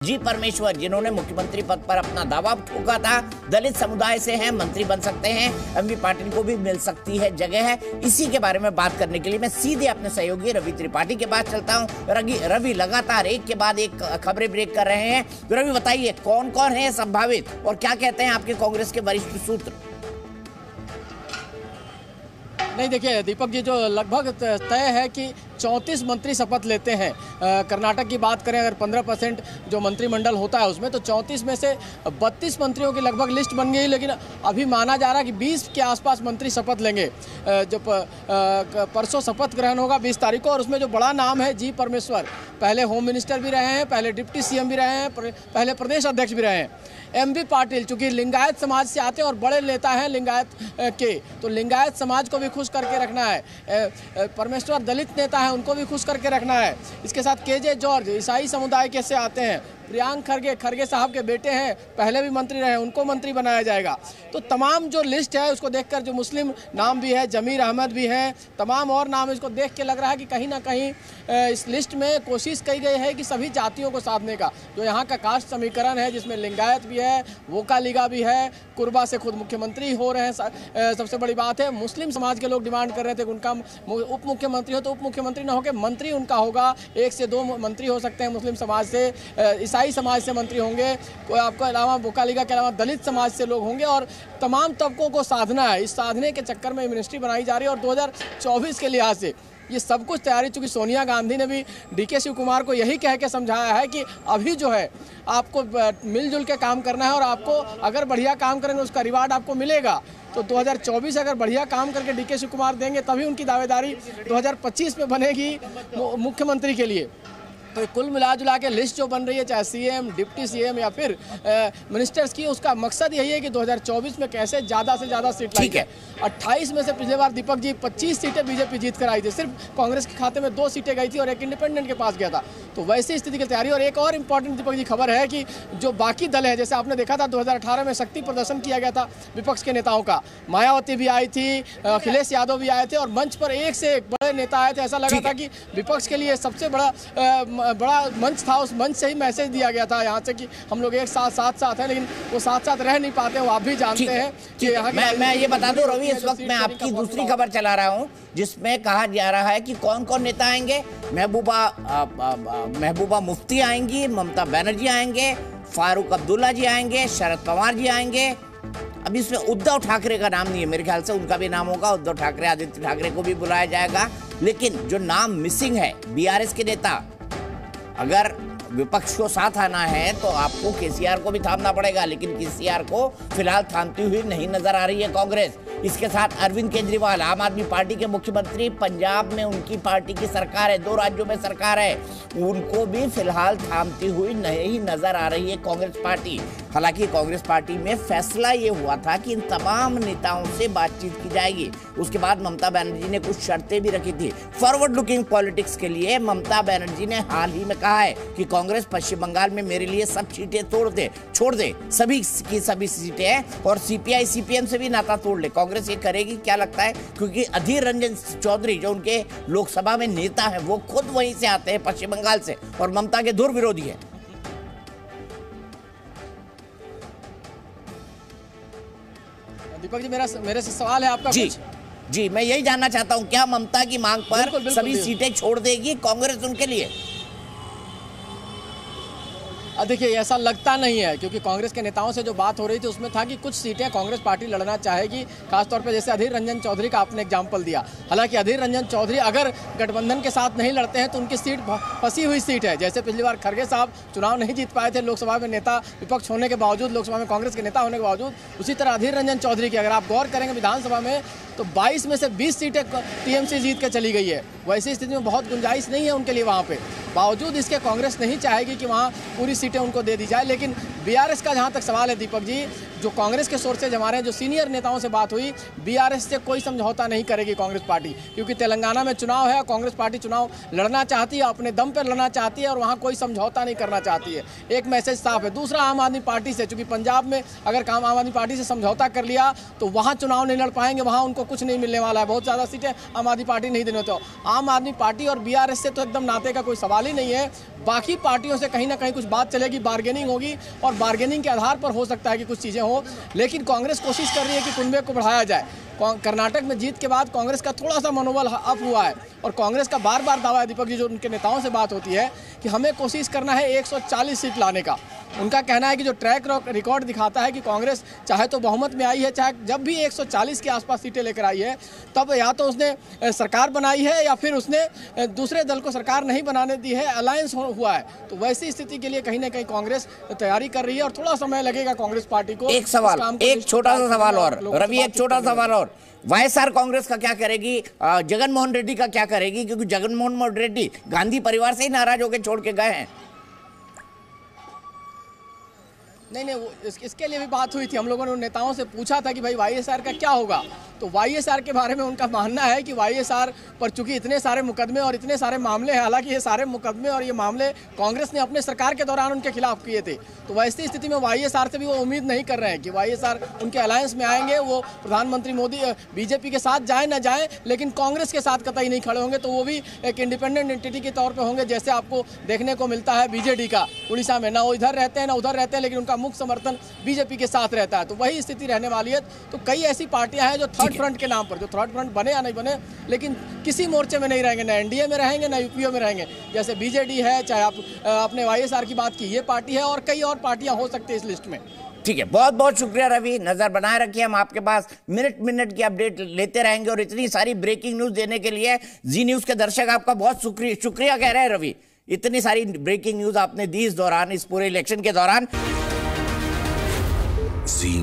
जी परमेश्वर, जिन्होंने मुख्यमंत्री पद पर अपना दावा ठोका था, दलित समुदाय से हैं, मंत्री बन सकते हैं, एमबी पाटिल को भी मिल सकती है जगह है। इसी के बारे में बात करने के लिए मैं सीधे अपने सहयोगी रवि त्रिपाठी के पास चलता हूं। रवि, लगातार एक के बाद एक खबरें ब्रेक कर रहे हैं। तो रवि बताइए, कौन कौन है संभावित और क्या कहते हैं आपके कांग्रेस के वरिष्ठ सूत्र? नहीं, देखिए दीपक जी, जो लगभग तय है कि 34 मंत्री शपथ लेते हैं। कर्नाटक की बात करें अगर 15% जो मंत्रिमंडल होता है उसमें, तो 34 में से 32 मंत्रियों की लगभग लिस्ट बन गई। लेकिन अभी माना जा रहा है कि 20 के आसपास मंत्री शपथ लेंगे। जो परसों शपथ ग्रहण होगा 20 तारीख को, और उसमें जो बड़ा नाम है जी परमेश्वर, पहले होम मिनिस्टर भी रहे हैं, पहले डिप्टी सीएम भी रहे हैं, पहले प्रदेश अध्यक्ष भी रहे हैं। एमबी पाटिल चूंकि लिंगायत समाज से आते हैं और बड़े नेता हैं लिंगायत के, तो लिंगायत समाज को भी खुश करके रखना है। परमेश्वर दलित नेता है, उनको भी खुश करके रखना है। इसके साथ केजे जॉर्ज ईसाई समुदाय के से आते हैं। प्रियांक खरगे साहब के बेटे हैं, पहले भी मंत्री रहे, उनको मंत्री बनाया जाएगा। तो तमाम जो लिस्ट है उसको देखकर, जो मुस्लिम नाम भी है, जमीर अहमद भी हैं, तमाम और नाम, इसको देख के लग रहा है कि कहीं ना कहीं इस लिस्ट में कोशिश की गई है कि सभी जातियों को साधने का। जो यहाँ का कास्ट समीकरण है जिसमें लिंगायत भी है, वोकालिगा भी है, कुरबा से खुद मुख्यमंत्री हो रहे हैं। सबसे बड़ी बात है, मुस्लिम समाज के लोग डिमांड कर रहे थे कि उनका उप मुख्यमंत्री हो, तो उप मुख्यमंत्री ना होकर मंत्री उनका होगा। 1 से 2 मंत्री हो सकते हैं मुस्लिम समाज से, ईसाई समाज से मंत्री होंगे, कोई आपके अलावा वोकालिगा के अलावा दलित समाज से लोग होंगे, और तमाम तबकों को साधना है। इस साधने के चक्कर में मिनिस्ट्री बनाई जा रही है। और 2024 के लिहाज से ये सब कुछ तैयारी, चूंकि सोनिया गांधी ने भी डीके शिव कुमार को यही कह के समझाया है कि अभी जो है आपको मिलजुल के काम करना है, और आपको अगर बढ़िया काम करेंगे उसका रिवार्ड आपको मिलेगा। तो 2024 अगर बढ़िया काम करके डीके शिव कुमार देंगे तभी उनकी दावेदारी 2025 में बनेगी मुख्यमंत्री के लिए। तो कुल मिला जुला के लिस्ट जो बन रही है, चाहे सीएम, डिप्टी सीएम या फिर मिनिस्टर्स की, उसका मकसद यही है कि 2024 में कैसे ज़्यादा से ज़्यादा सीट लाई है। 28 में से पिछले बार दीपक जी 25 सीटें बीजेपी जीत कर आई थी। सिर्फ कांग्रेस के खाते में 2 सीटें गई थी और एक इंडिपेंडेंट के पास गया था। तो वैसी स्थिति की तैयारी। और एक और इम्पॉर्टेंट दीपक जी खबर है कि जो बाकी दल है, जैसे आपने देखा था 2018 में शक्ति प्रदर्शन किया गया था विपक्ष के नेताओं का। मायावती भी आई थी, अखिलेश यादव भी आए थे, और मंच पर एक से एक बड़े नेता आए थे। ऐसा लगा था कि विपक्ष के लिए सबसे बड़ा मंच था। उस मंच से ही मैसेज दिया गया था यहाँ से कि हम लोग एक साथ हैं, लेकिन वो साथ रह नहीं पाते। वो आप भी जानते हैं कि यहाँ मैं ये बता दूं रवि, इस वक्त मैं आपकी दूसरी खबर चला रहा हूँ जिसमें कहा जा रहा है कि कौन कौन नेता आएंगे। महबूबा मुफ्ती आएंगी, ममता बनर्जी आएंगे, फारूक अब्दुल्ला जी आएंगे, शरद पवार जी आएंगे। अब इसमें उद्धव ठाकरे का नाम नहीं है, मेरे ख्याल से उनका भी नाम होगा। उद्धव ठाकरे, आदित्य ठाकरे को भी बुलाया जाएगा। लेकिन जो नाम मिसिंग है, बीआरएस के नेता, अगर विपक्ष को साथ आना है तो आपको केसीआर को भी थामना पड़ेगा। लेकिन केसीआर को फिलहाल थामती हुई नहीं नजर आ रही है कांग्रेस। इसके साथ अरविंद केजरीवाल, आम आदमी पार्टी के मुख्यमंत्री, पंजाब में उनकी पार्टी की सरकार है, 2 राज्यों में सरकार है, उनको भी फिलहाल थामती हुई नहीं नजर आ रही है कांग्रेस पार्टी। हालांकि कांग्रेस पार्टी में फैसला ये हुआ था कि इन तमाम नेताओं से बातचीत की जाएगी। उसके बाद ममता बनर्जी ने कुछ शर्तें भी रखी थी। फॉरवर्ड लुकिंग पॉलिटिक्स के लिए ममता बनर्जी ने हाल ही में कहा है कि कांग्रेस पश्चिम बंगाल में मेरे लिए सब सीटें छोड़ दे, सभी की सभी सीटें हैं, और सीपीआई सीपीएम से भी नाता तोड़ ले। कांग्रेस ये करेगी, क्या लगता है? क्योंकि अधीर रंजन चौधरी जो उनके लोकसभा में नेता है, वो खुद वहीं से आते हैं, पश्चिम बंगाल से, और ममता के धुर विरोधी है। दीपक जी, मेरे से सवाल है आपका। जी, मैं यही जानना चाहता हूं, क्या ममता की मांग पर सभी सीटें छोड़ देगी कांग्रेस उनके लिए? देखिए, ऐसा लगता नहीं है, क्योंकि कांग्रेस के नेताओं से जो बात हो रही थी उसमें था कि कुछ सीटें कांग्रेस पार्टी लड़ना चाहेगी, खासतौर पे जैसे अधीर रंजन चौधरी का आपने एग्जाम्पल दिया। हालांकि अधीर रंजन चौधरी अगर गठबंधन के साथ नहीं लड़ते हैं तो उनकी सीट फंसी हुई सीट है। जैसे पिछली बार खरगे साहब चुनाव नहीं जीत पाए थे लोकसभा में, नेता विपक्ष होने के बावजूद, लोकसभा में कांग्रेस के नेता होने के बावजूद। उसी तरह अधीर रंजन चौधरी की अगर आप गौर करेंगे विधानसभा में, तो 22 में से 20 सीटें टीएमसी जीत के चली गई है। वैसी स्थिति में बहुत गुंजाइश नहीं है उनके लिए वहाँ पे। बावजूद इसके कांग्रेस नहीं चाहेगी कि वहाँ पूरी सीटें उनको दे दी जाए। लेकिन बीआरएस का जहाँ तक सवाल है दीपक जी, जो कांग्रेस के सोर्सेज हमारे हैं, जो सीनियर नेताओं से बात हुई, बीआरएस से कोई समझौता नहीं करेगी कांग्रेस पार्टी, क्योंकि तेलंगाना में चुनाव है, कांग्रेस पार्टी चुनाव लड़ना चाहती है, अपने दम पर लड़ना चाहती है, और वहाँ कोई समझौता नहीं करना चाहती है। एक मैसेज साफ है। दूसरा, आम आदमी पार्टी से, चूंकि पंजाब में अगर आम आदमी पार्टी से समझौता कर लिया तो वहाँ चुनाव नहीं लड़ पाएंगे, वहाँ उनको कुछ नहीं मिलने वाला है, बहुत ज़्यादा सीटें आम आदमी पार्टी नहीं देने। तो आम आदमी पार्टी और बीआरएस से तो एकदम नाते का कोई सवाल खाली नहीं है, बाकी पार्टियों से कहीं ना कहीं कुछ बात चलेगी, बार्गेनिंग होगी और बार्गेनिंग के आधार पर हो सकता है कि कुछ चीज़ें हो। लेकिन कांग्रेस कोशिश कर रही है कि कुनबे को बढ़ाया जाए। कर्नाटक में जीत के बाद कांग्रेस का थोड़ा सा मनोबल अप हुआ है और कांग्रेस का बार बार दावा है, दीपक जी, जो उनके नेताओं से बात होती है कि हमें कोशिश करना है 140 सीट लाने का। उनका कहना है कि जो ट्रैक रिकॉर्ड दिखाता है कि कांग्रेस चाहे तो बहुमत में आई है, चाहे जब भी 140 के आसपास सीटें लेकर आई है, तब या तो उसने सरकार बनाई है या फिर उसने दूसरे दल को सरकार नहीं बनाने दी है, अलायंस हुआ है। तो वैसी स्थिति के लिए कहीं ना कहीं कांग्रेस तैयारी कर रही है और थोड़ा समय लगेगा कांग्रेस पार्टी को। एक सवाल, एक छोटा सा सवाल और रवि, एक छोटा सा सवाल और, वाईएसआर कांग्रेस का क्या करेगी, जगनमोहन रेड्डी का क्या करेगी? क्योंकि जगनमोहन रेड्डी गांधी परिवार से ही नाराज होकर छोड़ के गए हैं। नहीं, वो इसके लिए भी बात हुई थी। हम लोगों ने उन नेताओं से पूछा था कि भाई वाईएसआर का क्या होगा, तो वाईएसआर के बारे में उनका मानना है कि वाईएसआर पर चूंकि इतने सारे मुकदमे और इतने सारे मामले हैं, हालांकि ये सारे मुकदमे और ये मामले कांग्रेस ने अपने सरकार के दौरान उनके खिलाफ किए थे, तो वैसी स्थिति में वाईएसआर से भी वो उम्मीद नहीं कर रहे हैं कि वाईएसआर उनके अलायंस में आएंगे, वो प्रधानमंत्री मोदी बीजेपी के साथ जाए ना जाए, लेकिन कांग्रेस के साथ कतई नहीं खड़े होंगे। तो वो भी एक इंडिपेंडेंट एंटिटी के तौर पर होंगे, जैसे आपको देखने को मिलता है बीजेडी का उड़ीसा में, ना वो इधर रहते हैं ना उधर रहते हैं, लेकिन उनका मुख्य समर्थन बीजेपी के साथ रहता है। तो वही स्थिति रहने वाली है। तो कई ऐसी पार्टियां हैं जो थर्ड फ्रंट के नाम पर, जो थर्ड फ्रंट बने या नहीं बने, लेकिन किसी मोर्चे में नहीं रहेंगे, ना एनडीए में रहेंगे ना यूपीओ में रहेंगे। जैसे बीजेडी है, चाहे आप अपने वाईएसआर की बात की, ये पार्टी है और कई और पार्टियां हो सकती है इस लिस्ट में। ठीक है, बहुत बहुत शुक्रिया रवि, नजर बनाए रखिए, हम आपके पास मिनट मिनट की अपडेट लेते रहेंगे और इतनी सारी ब्रेकिंग न्यूज देने के लिए जी न्यूज के दर्शक आपका बहुत शुक्रिया कह रहे हैं रवि। इतनी सारी ब्रेकिंग न्यूज आपने दी इस दौरान, इस पूरे इलेक्शन के दौरान। जी